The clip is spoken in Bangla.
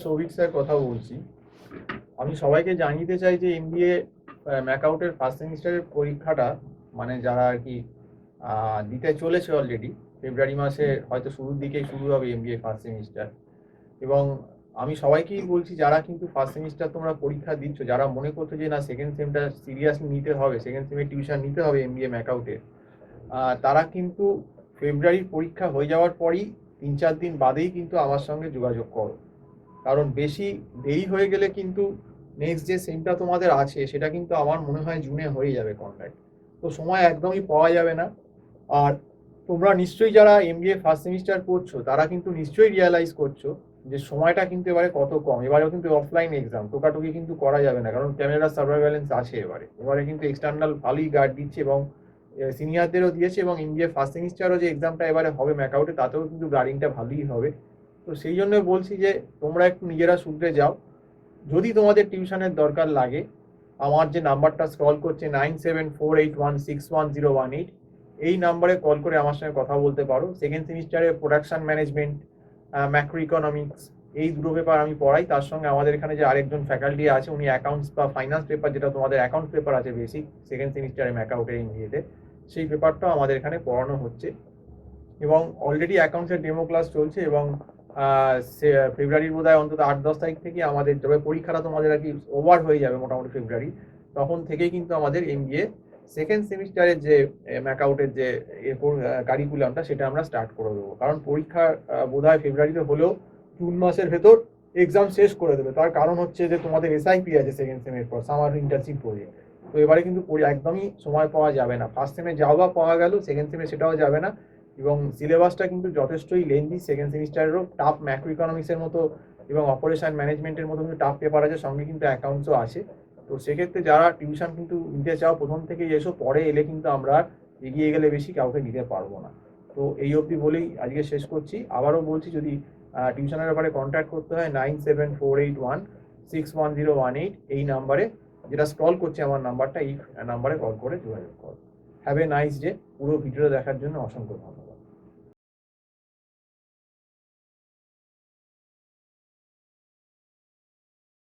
সৌভিক স্যার কথা বলছি। আমি সবাইকে জানিয়ে চাই যে এমবিএ ম্যাকআউটের ফার্স্ট সেমিস্টারের পরীক্ষাটা মানে যারা আর কি দিতে চলেছে অলরেডি, ফেব্রুয়ারি মাসে হয়তো শুরুর দিকেই শুরু হবে এমবিএ ফার্স্ট সেমিস্টার। এবং আমি সবাইকেই বলছি যারা কিন্তু ফার্স্ট সেমিস্টার তোমরা পরীক্ষা দিচ্ছ, যারা মনে করছো যে না সেকেন্ড সেমটা সিরিয়াসলি নিতে হবে, সেকেন্ড সেমের টিউশন নিতে হবে এমবিএ ম্যাকআউটে, তারা কিন্তু ফেব্রুয়ারির পরীক্ষা হয়ে যাওয়ার পরই 3-4 দিন বাদেই কিন্তু আমার সঙ্গে যোগাযোগ করো। কারণ বেশি দেরি হয়ে গেলে কিন্তু নেক্সট যে সেমটা তোমাদের আছে সেটা কিন্তু আমার মনে হয় জুনে হয়ে যাবে কন্ট্যাক্ট, তো সময় একদমই পাওয়া যাবে না। আর তোমরা নিশ্চয়ই যারা এমবিএ ফার্স্ট সেমিস্টার করছো তারা কিন্তু নিশ্চয়ই রিয়ালাইজ করছো যে সময়টা কিন্তু এবারে কত কম। এবারেও কিন্তু অফলাইন এক্সাম, টোকাটুকি কিন্তু করা যাবে না, কারণ ক্যামেরা সার্ভাইভ্যালেন্স আছে। এবারে কিন্তু এক্সটার্নাল ভালোই গার্ড দিচ্ছে এবং সিনিয়রদেরও দিয়েছে, এবং এমবিএ ফার্স্ট সেমিস্টারও যে এক্সামটা এবারে হবে ম্যাকআউটে তাতেও কিন্তু গার্ডিংটা ভালোই হবে। তো সেই জন্য বলছি যে তোমরা একটু নিজেরা শুধরে যাও। যদি তোমাদের টিউশনের দরকার লাগে, আমার যে নাম্বারটা স্ক্রল করছে 9748161018, এই নাম্বারে কল করে আমার সঙ্গে কথা বলতে পারো। সেকেন্ড সেমিস্টারে প্রোডাকশন ম্যানেজমেন্ট, ম্যাক্রো ইকোনমিক্স, এই দুটো পেপার আমি পড়াই। তার সঙ্গে আমাদের এখানে যে আরেকজন ফ্যাকাল্টি আছে উনি অ্যাকাউন্টস বা ফাইন্যান্স পেপার, যেটা তোমাদের অ্যাকাউন্ট পেপার আছে বেসিক সেকেন্ড সেমিস্টারে ম্যাকআউটের ইংরেজিতে, সেই পেপারটাও আমাদের এখানে পড়ানো হচ্ছে। এবং অলরেডি অ্যাকাউন্টসের ডেমো ক্লাস চলছে, এবং ফেব্রুয়ারির বোধহয় অন্তত 8-10 তারিখ থেকে আমাদের যবে পরীক্ষাটা তোমাদের আর কি ওভার হয়ে যাবে মোটামুটি ফেব্রুয়ারি, তখন থেকেই কিন্তু আমাদের এমবিএ সেকেন্ড সেমিস্টারের যে ম্যাকআউটের যে কারিকুলামটা সেটা আমরা স্টার্ট করে দেবো। কারণ পরীক্ষা বোধহয় ফেব্রুয়ারিতে হলেও জুন মাসের ভেতর এক্সাম শেষ করে দেবে। তার কারণ হচ্ছে যে তোমাদের এসআইপি আছে সেকেন্ড সেমের পর, সামার ইন্টার্নশিপ প্রজেক্ট। তো এবারে কিন্তু একদমই সময় পাওয়া যাবে না। ফার্স্ট সেমে যাও বা পাওয়া গেল, সেকেন্ড সেমে সেটাও যাবে না। এবং সিলেবাসটা কিন্তু যথেষ্টই লেন্দি। সেকেন্ড সেমিস্টারেরও টাফ ম্যাক্রো ইকোনমিক্সের মতো এবং অপারেশন ম্যানেজমেন্টের মতো কিন্তু টাফ পেপার আছে, সঙ্গে কিন্তু অ্যাকাউন্টসও আছে। তো সেক্ষেত্রে যারা টিউশন কিন্তু নিতে চাও প্রথম থেকেই এসো, পরে এলে কিন্তু আমরা এগিয়ে গেলে বেশি কাউকে নিতে পারবো না। তো এই অবধি বলেই আজকে শেষ করছি। আবারও বলছি, যদি টিউশনের ব্যাপারে কন্ট্যাক্ট করতে হয় 9748161018, এই নাম্বারে যেটা স্ক্রল করছে আমার নাম্বারটা, এই নাম্বারে কল করে যোগাযোগ করো। Have a nice day. পুরো ভিডিওটা দেখার জন্য অসংখ্য ধন্যবাদ।